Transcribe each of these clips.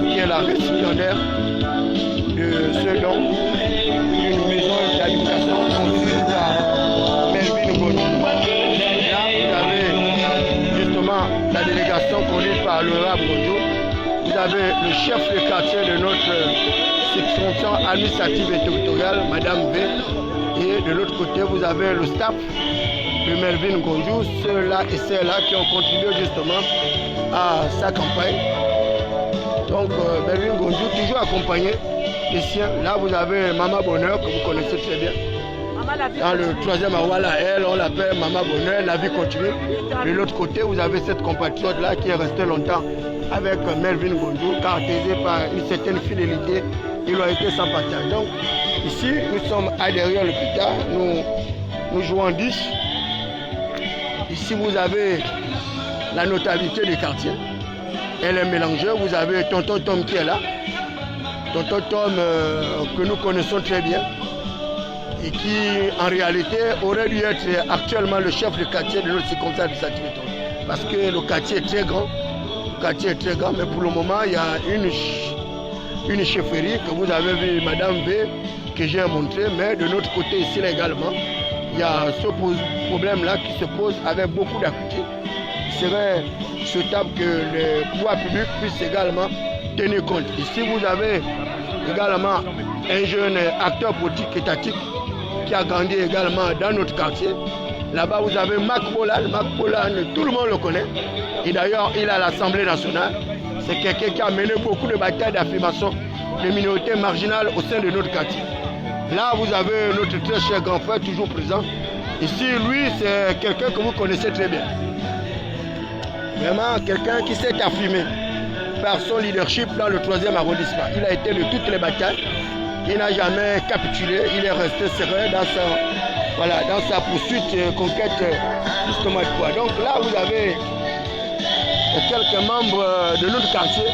qui est la récipiendaire de ce don d'une maison d'habitation construite par Melvin Gondou. Là, vous avez justement la délégation conduite par l'honorable Gondou. Vous avez le chef de quartier de notre section administrative et territoriale, Madame V. Et de l'autre côté, vous avez le staff de Melvin Gondou, ceux-là et celles-là qui ont contribué justement à sa campagne. Donc, Melvin Gondou, toujours accompagné des siens. Là, vous avez Maman Bonheur, que vous connaissez très bien. Dans le troisième Awala, elle, on l'appelle Maman Bonheur, la vie continue. De l'autre côté, vous avez cette compatriote-là qui est restée longtemps avec Melvin Gondou, caractérisée par une certaine fidélité et loyauté sans partage. Donc, ici, nous sommes à derrière l'hôpital, nous jouons 10. Ici, vous avez la notabilité du quartier. Elle est mélangée. Vous avez Tonton Tom qui est là. Tonton Tom que nous connaissons très bien et qui, en réalité, aurait dû être actuellement le chef de quartier de notre circonstance administrative. Parce que le quartier est très grand. Le quartier est très grand, mais pour le moment, il y a une chefferie que vous avez vu, Madame V, que j'ai montré, mais de notre côté ici également, il y a ce problème-là qui se pose avec beaucoup d'acuité. Il serait souhaitable que les pouvoirs publics puissent également tenir compte. Ici, vous avez également un jeune acteur politique étatique qui a grandi également dans notre quartier. Là-bas, vous avez Mac Bolan. Mac Bolan, tout le monde le connaît. Et d'ailleurs, il est à l'Assemblée nationale. C'est quelqu'un qui a mené beaucoup de batailles d'affirmation des minorités marginales au sein de notre quartier. Là, vous avez notre très cher grand frère, toujours présent. Ici, lui, c'est quelqu'un que vous connaissez très bien. Vraiment, quelqu'un qui s'est affirmé par son leadership dans le 3e arrondissement. Il a été de toutes les batailles. Il n'a jamais capitulé. Il est resté serein dans sa poursuite, conquête justement de quoi. Donc là, vous avez quelques membres de notre quartier.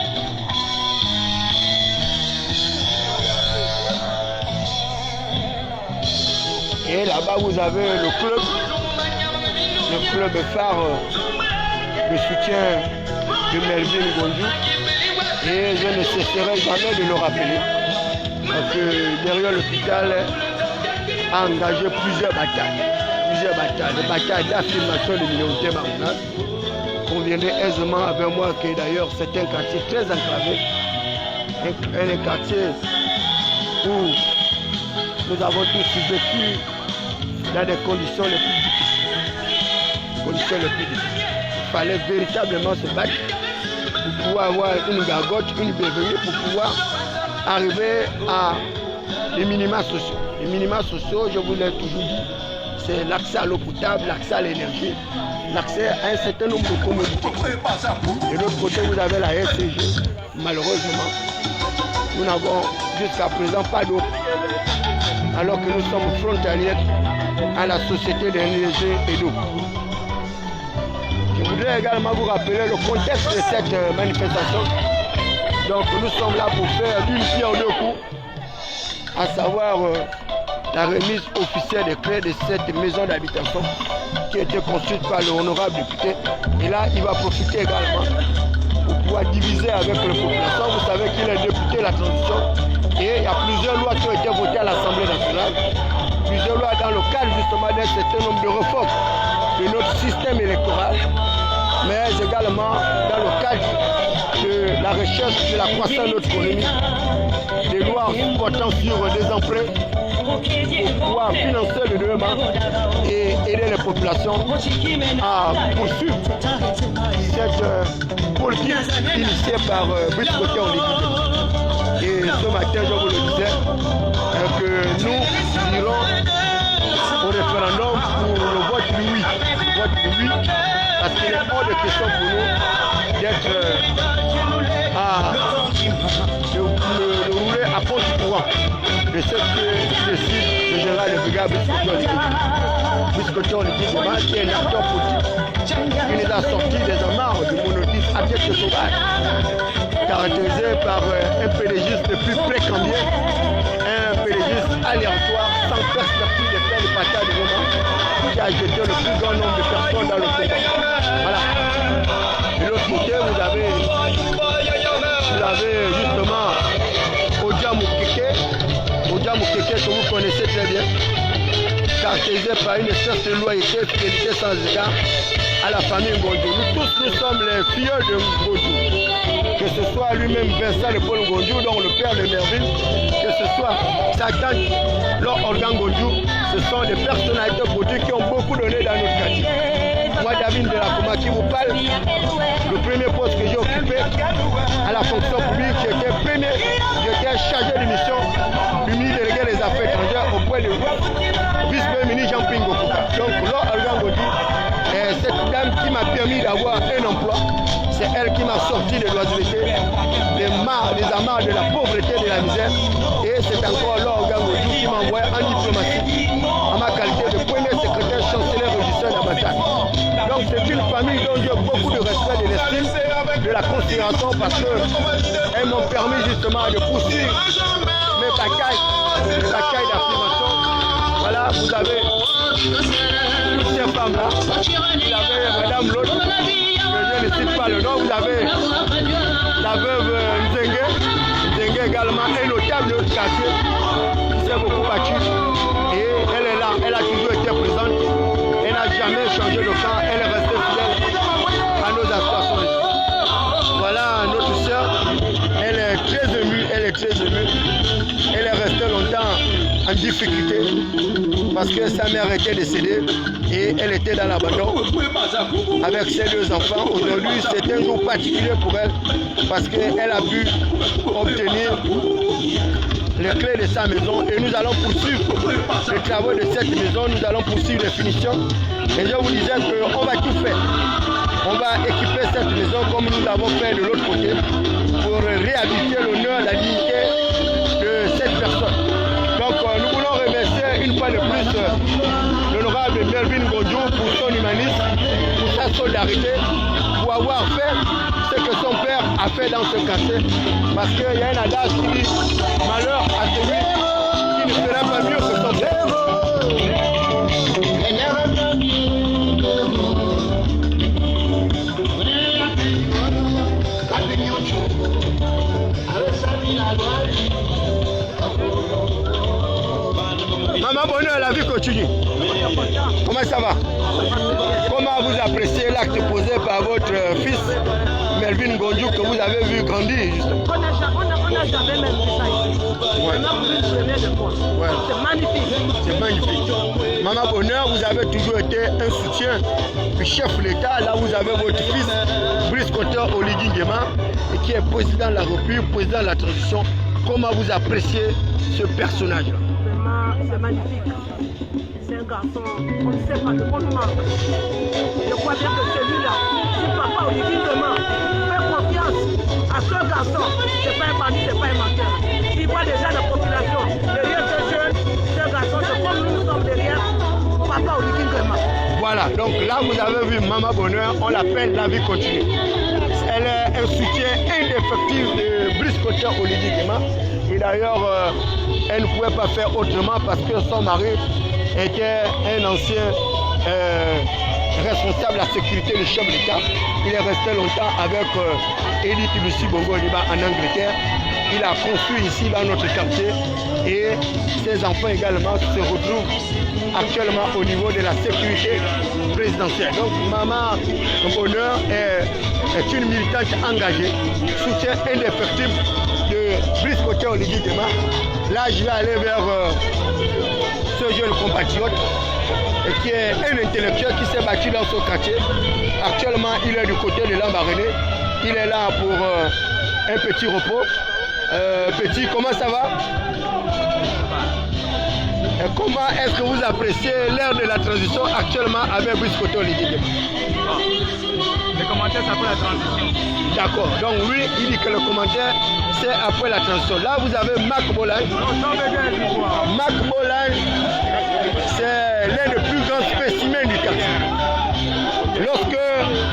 Et là-bas, vous avez le club phare de soutien de Melvin Gondou. Et je ne cesserai jamais de le rappeler. Parce que derrière l'hôpital a engagé plusieurs batailles. Des batailles d'affirmation de minorités marginales. On conviendrait aisément avec moi que d'ailleurs c'est un quartier très enclavé. Un quartier où nous avons tous vécu dans des conditions les plus difficiles. Il fallait véritablement se battre pour pouvoir avoir une gargote, une bienvenue, pour pouvoir arriver à les minima sociaux. Les minima sociaux, je vous l'ai toujours dit, c'est l'accès à l'eau potable, l'accès à l'énergie, l'accès à un certain nombre de commodités. De l'autre côté, vous avez la RCG. Malheureusement, nous n'avons jusqu'à présent pas d'eau, alors que nous sommes frontaliers à la société d'énergie et d'eau. Je voudrais également vous rappeler le contexte de cette manifestation. Donc nous sommes là pour faire d'une pierre deux coups, à savoir la remise officielle des clés de cette maison d'habitation qui a été construite par l'honorable député. Et là, il va profiter également pour pouvoir diviser avec la population. Vous savez qu'il est député de la transition et il y a plusieurs lois qui ont été votées à l'Assemblée nationale. Plusieurs lois dans le cadre justement d'un certain nombre de réformes de notre système électoral, mais également dans le cadre de la recherche de la croissance de notre économie, des lois portant sur des emprunts pour pouvoir financer le développement et aider les populations à poursuivre cette politique initiée par Brice Côté en liquide. Et ce matin, je vous le disais, que nous irons au référendum pour le vote du oui. Parce qu'il est hors de question pour nous d'être de rouler à contre-courant de ce que décide le général de brigade Brice Côté en liquide, qui est un acteur politique qui nous a sorti des amarres du monotisme abject et sauvage, caractérisé par un pédégiste plus précambien, un pédégiste aléatoire, sans perspective de faire le partage de moment, qui a jeté le plus grand nombre de personnes dans le pays. Voilà. De l'autre côté, vous avez vous avez justement Odia Moukeke que vous connaissez très bien, caractérisé par une espèce de loyauté, fidélité sans égard à la famille Ngonjou. Nous tous, nous sommes les filles de Ngonjou. Que ce soit lui-même Vincent de Paul Ngonjou, donc le père de Mervyn, que ce soit sa tante Laure Organ Ngonjou, ce sont des personnalités politiques qui ont beaucoup donné dans notre quartier. Moi, David de la Kouma, qui vous parle, le premier poste que j'ai occupé à la fonction publique, j'étais chargé de mission du ministre délégué des Affaires étrangères auprès de vice-premier ministre Jean-Pierre Ngokouka. Donc, Laure Organ Ngonjou, cette dame qui m'a permis d'avoir un emploi, c'est elle qui m'a sorti de l'oisiveté, des amarres de la pauvreté, de la misère. Et c'est encore Laure Organ Ngonjou qui m'a envoyé en diplomatie en ma qualité de premier secrétaire chancelier régisseur d'ambassade. Donc c'est une famille dont j'ai beaucoup de respect, de l'estime, de la considération parce qu'elles m'ont permis justement de poursuivre mes batailles d'affirmation. Voilà, vous avez toutes ces femmes-là. Vous avez Madame Lode, que je ne cite pas le nom. Vous avez la veuve Nzengue également, un notable de notre quartier qui s'est beaucoup battue. Et elle est là, elle a toujours été présente. Elle n'a jamais changé de camp, elle est restée fidèle à nos aspirations. Voilà notre soeur, elle est très émue, elle est restée longtemps en difficulté parce que sa mère était décédée et elle était dans l'abandon avec ses deux enfants. Aujourd'hui, c'est un jour particulier pour elle parce qu'elle a pu obtenir les clés de sa maison et nous allons poursuivre les travaux de cette maison, nous allons poursuivre les finitions. Et je vous disais qu'on va tout faire. On va équiper cette maison comme nous l'avons fait de l'autre côté pour réhabiliter l'honneur, la dignité de cette personne. Donc nous voulons remercier une fois de plus l'honorable Mervyn Ngonjou pour son humanisme, pour sa solidarité, pour avoir fait ce que son père a fait dans ce quartier. Parce qu'il y a un adage qui dit malheur à celui qui ne fera pas mieux que son père. Maman Bonheur, la vie continue. Comment ça va? Comment vous appréciez l'acte posé par votre fils Mervyn Ngonjou que vous avez vu grandir? On n'a jamais même vu ça ici. Ouais. On a vu une première de fois. Ouais. C'est magnifique. C'est magnifique. Maman Bonheur, vous avez toujours été un soutien du chef de l'État. Là, vous avez votre fils, Brice Cotter Oligui Nguema, qui est président de la République, président de la transition. Comment vous appréciez ce personnage-là? C'est magnifique. C'est un garçon, on ne sait pas de quoi nous manque. Je crois bien que celui-là, si papa Oligui Nguema fait confiance à ce garçon, c'est pas un bandit, c'est pas un menteur. Il voit déjà la population derrière ce jeune, ce garçon, c'est comme nous sommes derrière papa Oligui Nguema. Voilà, donc là vous avez vu Maman Bonheur, on l'appelle La Vie Continue. Elle est un soutien indéfectible de Brice Cotter Oligui Nguema. Et d'ailleurs, elle ne pouvait pas faire autrement parce que son mari était un ancien responsable de la sécurité du chef de l'État. Il est resté longtemps avec Edith Lucie Bongo Liba en Angleterre. Il a construit ici dans notre quartier et ses enfants également se retrouvent actuellement au niveau de la sécurité présidentielle. Donc Maman Bonheur est une militante engagée, soutien indéfectible de Brice Cotter Oligui Nguema. Là, je vais aller vers ce jeune compatriote qui est un intellectuel qui s'est battu dans son quartier. Actuellement, il est du côté de Lambaréné. Il est là pour un petit repos. Petit, comment ça va? Et comment est-ce que vous appréciez l'ère de la transition actuellement avec Brice Cotter Oligui Nguema? Les commentaires, c'est après la transition. D'accord. Donc lui, il dit que le commentaire, c'est après la transition. Là, vous avez Marc Bolange. Marc Bolange, c'est l'un des plus grands spécimens du quartier. Lorsque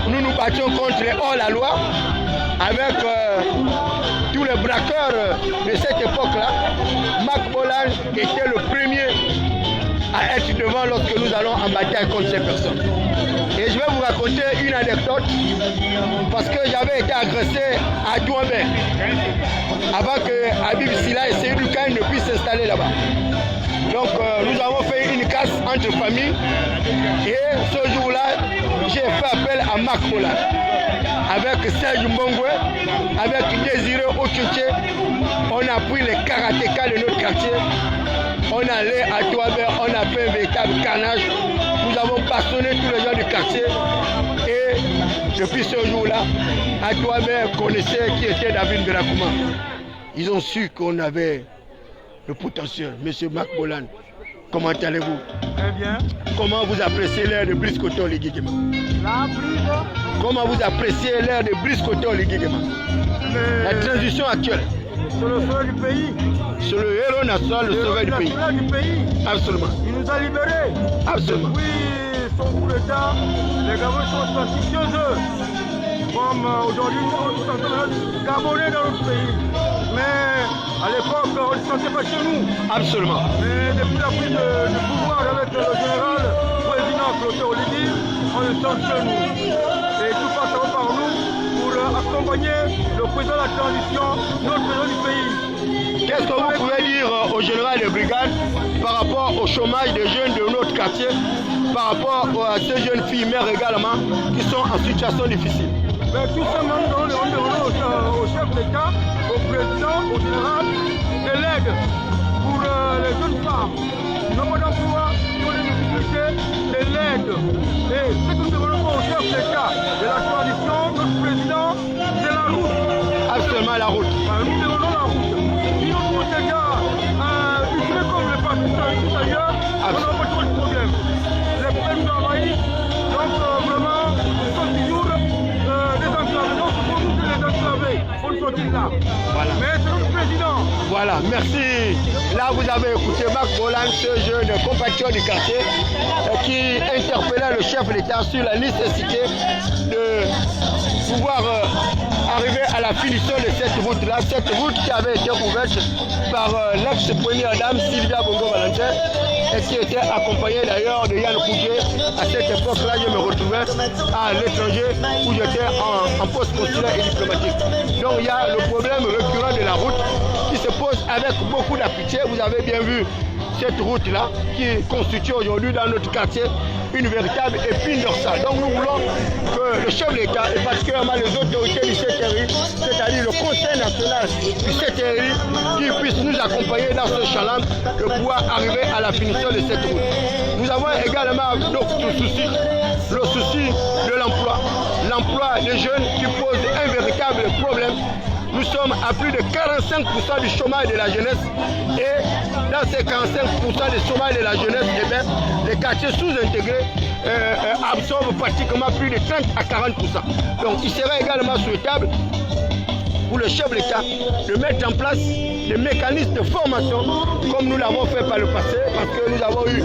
nous nous battions contre les hors-la-loi, avec tous les braqueurs de cette époque-là, Marc Bolange était le premier à être devant lorsque nous allons en bataille contre ces personnes. Et je vais vous raconter une anecdote parce que j'avais été agressé à Douambé avant que Habib Silla et Seydou Kane ne puissent s'installer là-bas. Donc nous avons fait une casse entre familles et ce jour-là, j'ai fait appel à Marc Mola avec Serge Mbongwe, avec Désiré Ochuché. On a pris les karatékas de notre quartier. On allait à Douambé, on a fait un véritable carnage. Nous avons bastonné tous les gens du quartier. Et depuis ce jour-là, à Douambé connaissait qui était David Berakouma. Ils ont su qu'on avait le potentiel. Monsieur Marc Bolan, comment allez-vous? Très bien. Comment vous appréciez l'air de Brice Koto Ligigema? Comment vous appréciez l'air de Brice Koto Ligigema? La transition actuelle. C'est le sauveur du pays. C'est le héros national, le sauveur du pays. Absolument. Il nous a libérés. Absolument. Depuis son coup d'État, les Gabonais sont sortis chez eux. Comme aujourd'hui, nous sommes Gabonais dans notre pays. Mais à l'époque, on ne se sentait pas chez nous. Absolument. Mais depuis la prise de pouvoir avec le général, président Clotaire Oligui, on est sorti chez nous. Et tout passera par nous pour accompagner le président de la transition, notre président du pays. Qu'est-ce que vous pouvez dire au général de brigade par rapport au chômage des jeunes de notre quartier, par rapport à ces jeunes filles, mères également, qui sont en situation difficile? Mais tout simplement, nous demandons au chef d'État, au président, au général, de l'aide pour les jeunes femmes. Nous n'avons pas d'emploi, nous avons des difficultés, de l'aide. Et ce que nous demandons au chef d'État de la coalition, notre président, c'est la route. Absolument la route. Nous demandons la route. Si nous sommes déjà utilisés comme les partis tout ailleurs, on n'a pas trop de problème. Les problèmes nous envahissent, donc vraiment, nous sommes toujours désenclavés. Donc il faut nous les enclaver pour sortir là. Voilà. Mais c'est notre président. Voilà, merci. Là, vous avez écouté Marc Bolan, ce jeune compatriote du quartier, qui interpellait le chef de l'État sur la nécessité de pouvoir arriver à la finition de cette route-là. Cette route qui avait été ouverte par l'ex-première dame Sylvia Bongo-Valentin et qui était accompagnée d'ailleurs de Yann Koudjé. À cette époque-là, je me retrouvais à l'étranger où j'étais en poste consulaire et diplomatique. Donc il y a le problème récurrent de la route qui se pose avec beaucoup d'appétit. Vous avez bien vu cette route-là qui constitue aujourd'hui dans notre quartier une véritable épine dorsale. Donc nous voulons que le chef de l'État et particulièrement les autorités du CTRI, c'est-à-dire le Conseil national du CTRI, qui puissent nous accompagner dans ce challenge de pouvoir arriver à la finition de cette route. Nous avons également d'autres soucis, le souci de l'emploi. L'emploi des jeunes qui pose un véritable problème. Nous sommes à plus de 45% du chômage de la jeunesse et dans ces 45% du chômage de la jeunesse, eh bien, les quartiers sous-intégrés absorbent pratiquement plus de 30 à 40%. Donc il serait également souhaitable pour le chef de l'État de mettre en place des mécanismes de formation comme nous l'avons fait par le passé parce que nous avons eu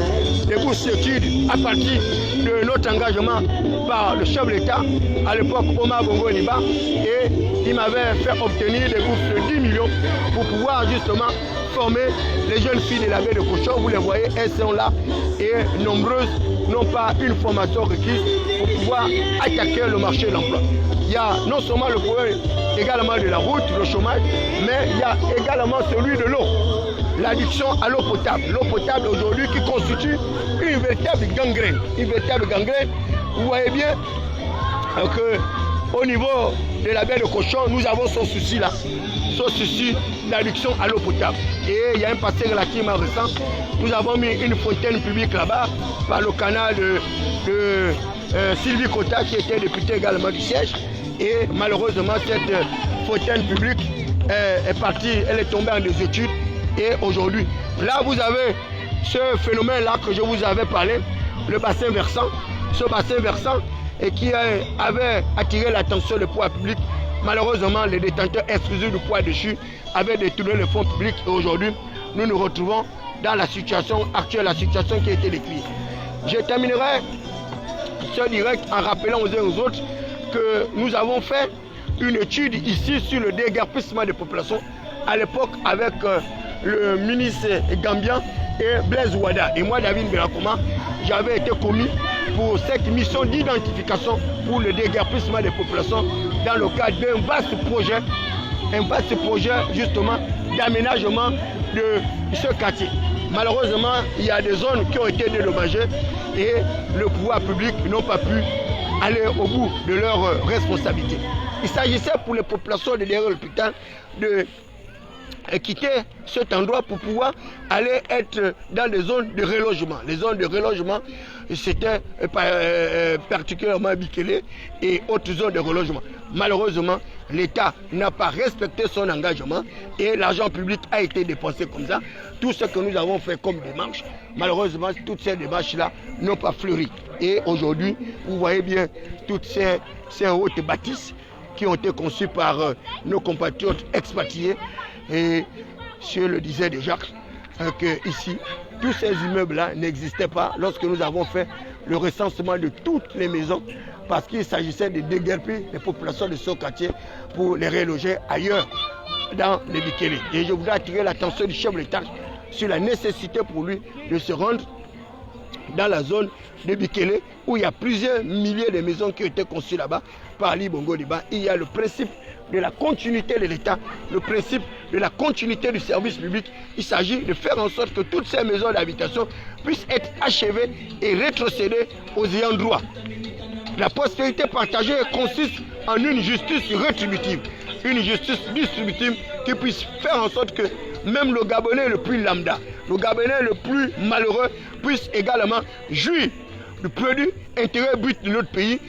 des bourses d'études à partir de notre engagement par le chef de l'État à l'époque Omar Bongo Niba et il m'avait fait obtenir des bourses de 10 millions pour pouvoir justement former les jeunes filles de la baie de Cochon. Vous les voyez, elles sont là et nombreuses n'ont pas une formation requise pour pouvoir attaquer le marché de l'emploi. Il y a non seulement le problème également de la route, le chômage, mais il y a également celui de l'eau. L'addiction à l'eau potable. L'eau potable aujourd'hui qui constitue une véritable gangrène. Une véritable gangrène. Vous voyez bien qu'au niveau de la baie de Cochon, nous avons ce souci-là. Ce souci d'addiction à l'eau potable. Et il y a un passé relativement récent. Nous avons mis une fontaine publique là-bas par le canal de Sylvie Kota qui était député également du siège. Et malheureusement, cette fontaine publique est partie, elle est tombée en désuétude. Et aujourd'hui, là vous avez ce phénomène-là que je vous avais parlé, le bassin versant. Ce bassin versant et qui avait attiré l'attention du pouvoir public. Malheureusement, les détenteurs exclusifs du poids déchu avaient détourné les fonds publics. Et aujourd'hui, nous nous retrouvons dans la situation actuelle, la situation qui a été décrite. Je terminerai ce direct en rappelant aux uns aux autres que nous avons fait une étude ici sur le déguerpissement des populations à l'époque avec le ministre gambien et Blaise Ouada. Et moi, David Belakoma, j'avais été commis pour cette mission d'identification pour le déguerpissement des populations dans le cadre d'un vaste projet justement d'aménagement de ce quartier. Malheureusement, il y a des zones qui ont été dédommagées et le pouvoir public n'ont pas pu aller au bout de leurs responsabilités. Il s'agissait pour les populations de derrière l'hôpital de quitter cet endroit pour pouvoir aller être dans des zones de relogement. Les zones de relogement, c'était particulièrement Bikele et autres zones de relogement. Malheureusement, l'État n'a pas respecté son engagement et l'argent public a été dépensé comme ça. Tout ce que nous avons fait comme démarche, malheureusement, toutes ces démarches-là n'ont pas fleuri. Et aujourd'hui, vous voyez bien toutes ces hautes bâtisses qui ont été conçues par nos compatriotes expatriés. Et je le disais déjà que ici, tous ces immeubles-là n'existaient pas lorsque nous avons fait le recensement de toutes les maisons parce qu'il s'agissait de déguerpir les populations de ce quartier pour les reloger ailleurs dans les Bikele. Et je voudrais attirer l'attention du chef de l'État sur la nécessité pour lui de se rendre dans la zone de Bikele où il y a plusieurs milliers de maisons qui ont été conçues là-bas par Ali Bongo Liba. Il y a le principe de la continuité de l'État, le principe de la continuité du service public. Il s'agit de faire en sorte que toutes ces maisons d'habitation puissent être achevées et rétrocédées aux ayants droit. La prospérité partagée consiste en une justice rétributive, une justice distributive qui puisse faire en sorte que même le Gabonais le plus lambda, le Gabonais le plus malheureux puisse également jouir du produit intérieur brut de notre pays,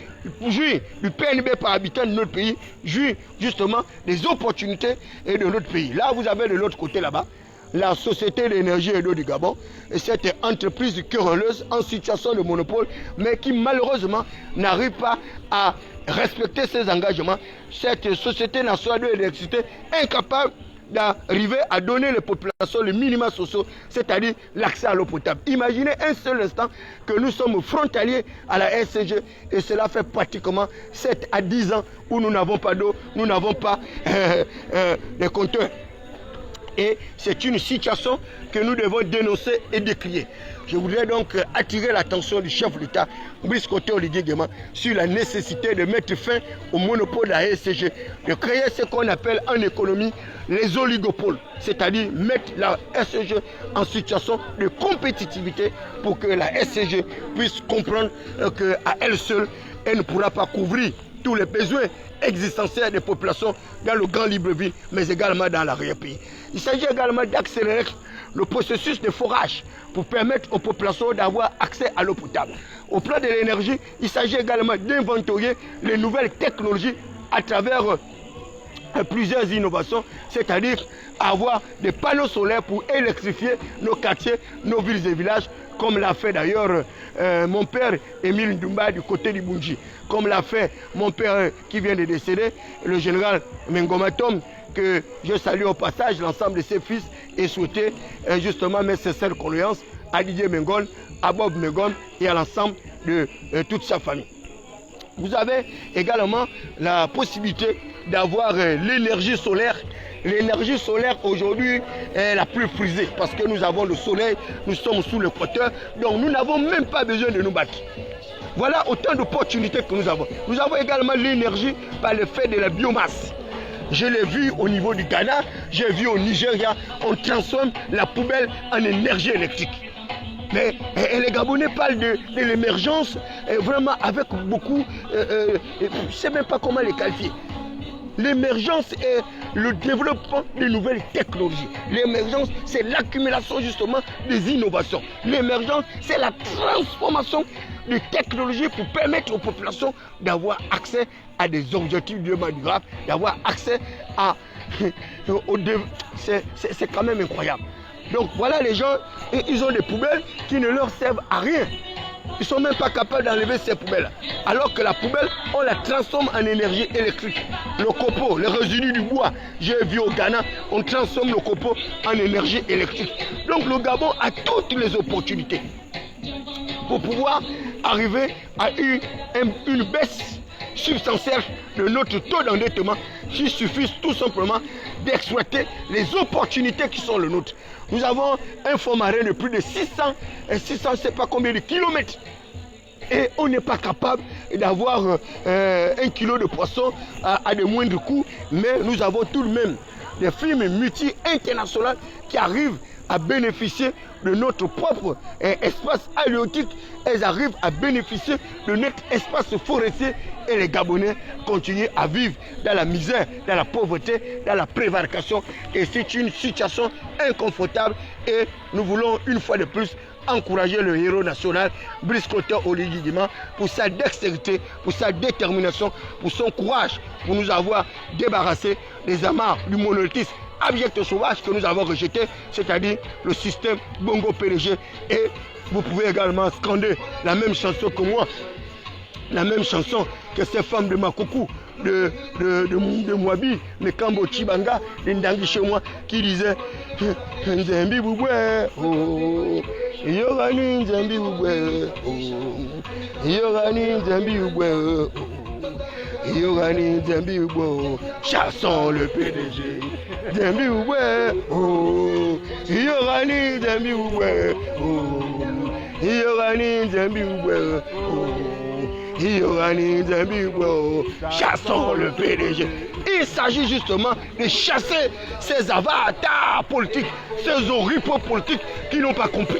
jouir du PNB par habitant de notre pays, jouir justement des opportunités de notre pays. Là, vous avez de l'autre côté là-bas la Société d'énergie et d'eau du Gabon, et cette entreprise querelleuse en situation de monopole, mais qui malheureusement n'arrive pas à respecter ses engagements. Cette Société nationale de l'électricité incapable d'arriver à donner les populations le minimum social, c'est-à-dire l'accès à l'eau potable. Imaginez un seul instant que nous sommes frontaliers à la SCG et cela fait pratiquement 7 à 10 ans où nous n'avons pas d'eau, nous n'avons pas de compteurs. Et c'est une situation que nous devons dénoncer et décrier. Je voudrais donc attirer l'attention du chef de l'État, Brice Côté Olivier Guéman, sur la nécessité de mettre fin au monopole de la SCG, de créer ce qu'on appelle en économie les oligopoles, c'est-à-dire mettre la SCG en situation de compétitivité pour que la SCG puisse comprendre qu'à elle seule, elle ne pourra pas couvrir tous les besoins existentiels des populations dans le grand Libreville, mais également dans l'arrière-pays. Il s'agit également d'accélérer le processus de forage pour permettre aux populations d'avoir accès à l'eau potable. Au plan de l'énergie, il s'agit également d'inventorier les nouvelles technologies à travers plusieurs innovations, c'est-à-dire avoir des panneaux solaires pour électrifier nos quartiers, nos villes et villages, comme l'a fait d'ailleurs mon père Émile Ndumba du côté du Bunji, comme l'a fait mon père qui vient de décéder, le général Mengomatom, que je salue au passage l'ensemble de ses fils et souhaiter justement mes sincères condoléances à Didier Mengon, à Bob Mengon et à l'ensemble de toute sa famille. Vous avez également la possibilité d'avoir l'énergie solaire. L'énergie solaire aujourd'hui est la plus prisée parce que nous avons le soleil, nous sommes sous l'équateur, donc nous n'avons même pas besoin de nous battre. Voilà autant d'opportunités que nous avons. Nous avons également l'énergie par le fait de la biomasse. Je l'ai vu au niveau du Ghana, j'ai vu au Nigeria, on transforme la poubelle en énergie électrique. Mais les Gabonais parlent de l'émergence vraiment avec beaucoup, je ne sais même pas comment les qualifier. L'émergence est le développement de nouvelles technologies. L'émergence, c'est l'accumulation justement des innovations. L'émergence, c'est la transformation de technologies pour permettre aux populations d'avoir accès à des objectifs de développement durable, d'avoir accès à... C'est quand même incroyable. Donc voilà, les gens, ils ont des poubelles qui ne leur servent à rien. Ils ne sont même pas capables d'enlever ces poubelles. Alors que la poubelle, on la transforme en énergie électrique. Le copeau, les résidus du bois, j'ai vu au Ghana, on transforme le copeau en énergie électrique. Donc le Gabon a toutes les opportunités pour pouvoir arriver à une baisse substantielle de notre taux d'endettement qui suffisent tout simplement d'exploiter les opportunités qui sont les nôtres. Nous avons un fond marin de plus de 600, je ne sais pas combien de kilomètres. Et on n'est pas capable d'avoir 1 kilo de poisson à de moindres coûts, mais nous avons tout de même des firmes multi-internationales qui arrivent à bénéficier de notre propre espace halieutique. Elles arrivent à bénéficier de notre espace forestier et les Gabonais continuent à vivre dans la misère, dans la pauvreté, dans la prévarication. Et c'est une situation inconfortable et nous voulons une fois de plus encourager le héros national, Brice Clotaire Oligui Nguema, pour sa dextérité, pour sa détermination, pour son courage, pour nous avoir débarrassé des amarres du monolithisme abject sauvage que nous avons rejeté, c'est-à-dire le système Bongo PDG. Et vous pouvez également scander la même chanson que moi, la même chanson que ces femmes de Makoukou, de Mwabi, de Kambo Chibanga, de Ndangi chez moi, qui disaient Nzembi Bouboué, oh, Yorani Nzembi Bouboué, oh, Yorani Nzembi Bouboué, oh, Yorani Nzembi Bouboué, chassons le PDG, Nzembi Bouboué, oh, Yorani Nzembi Bouboué, oh, Yorani Nzembi Bouboué, oh. Chassons le PDG. Il s'agit justement de chasser ces avatars politiques, ces oripeaux politiques qui n'ont pas compris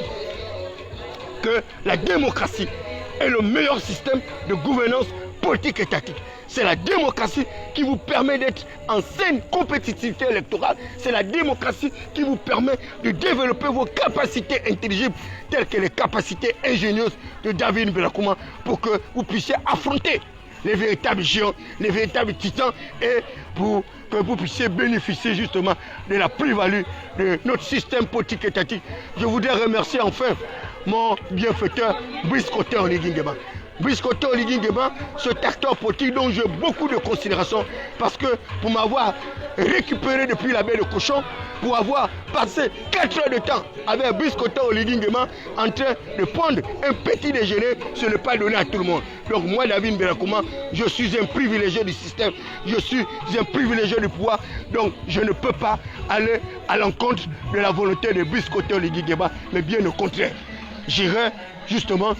que la démocratie est le meilleur système de gouvernance politique étatique. C'est la démocratie qui vous permet d'être en saine compétitivité électorale. C'est la démocratie qui vous permet de développer vos capacités intelligibles, telles que les capacités ingénieuses de David Mbelakouma, pour que vous puissiez affronter les véritables géants, les véritables titans, et pour que vous puissiez bénéficier justement de la plus-value de notre système politique étatique. Je voudrais remercier enfin mon bienfaiteur Brice Clotaire Oligui Nguema. Brice Clotaire Oligui Nguema, cet acteur politique dont j'ai beaucoup de considération, parce que pour m'avoir récupéré depuis la baie de Cochon, pour avoir passé 4 heures de temps avec Brice Clotaire Oligui Nguema en train de prendre un petit déjeuner, ce n'est pas donné à tout le monde. Donc moi, David Mbelakouma, je suis un privilégié du système, je suis un privilégié du pouvoir, donc je ne peux pas aller à l'encontre de la volonté de Brice Clotaire Oligui Nguema, mais bien au contraire. J'irai justement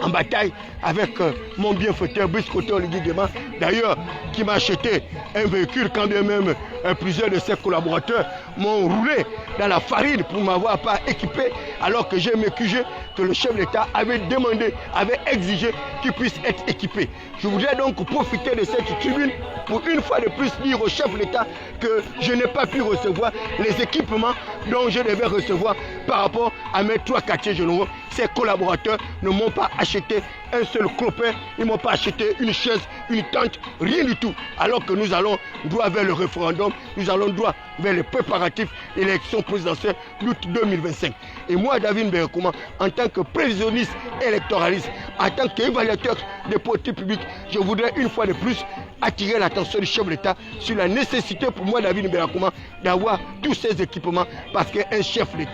en bataille avec mon bienfaiteur Brice Clotaire Oligui Nguema, d'ailleurs qui m'a acheté un véhicule quand bien même plusieurs de ses collaborateurs m'ont roulé dans la farine pour m'avoir pas équipé, alors que j'ai mes QG que le chef d'État avait demandé, avait exigé qu'il puisse être équipé. Je voudrais donc profiter de cette tribune pour une fois de plus dire au chef d'État que je n'ai pas pu recevoir les équipements dont je devais recevoir par rapport à mes 3 quartiers généraux. Ces collaborateurs ne m'ont pas acheté un seul clopin, ils ne m'ont pas acheté une chaise, une tente, rien du tout. Alors que nous allons droit vers le référendum, nous allons droit vers les préparatifs de l'élection présidentielle d'août 2025. Et moi, David Mbelakouma, en tant que prévisionniste électoraliste, en tant qu'évaluateur des politiques publiques, je voudrais une fois de plus attirer l'attention du chef de l'État sur la nécessité pour moi, David Mbelakouma, d'avoir tous ces équipements, parce qu'un chef d'État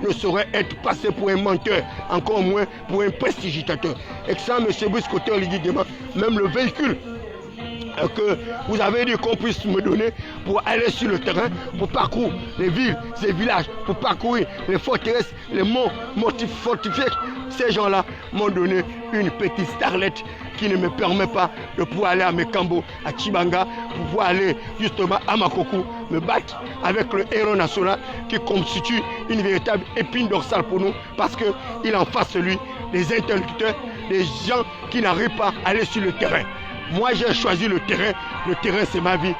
ne saurait être passé pour un menteur, encore moins pour un prestigitateur. Excellent M. Brice Clotaire Oligui Nguema, même le véhicule que vous avez dit qu'on puisse me donner pour aller sur le terrain, pour parcourir les villes, ces villages, pour parcourir les forteresses, les monts fortifiés. Ces gens-là m'ont donné une petite starlette qui ne me permet pas de pouvoir aller à Mekambo, à Chibanga, pour pouvoir aller justement à Makoukou, me battre avec le héros national qui constitue une véritable épine dorsale pour nous, parce qu'il en face de lui des interlocuteurs, des gens qui n'arrivent pas à aller sur le terrain. Moi, j'ai choisi le terrain c'est ma vie.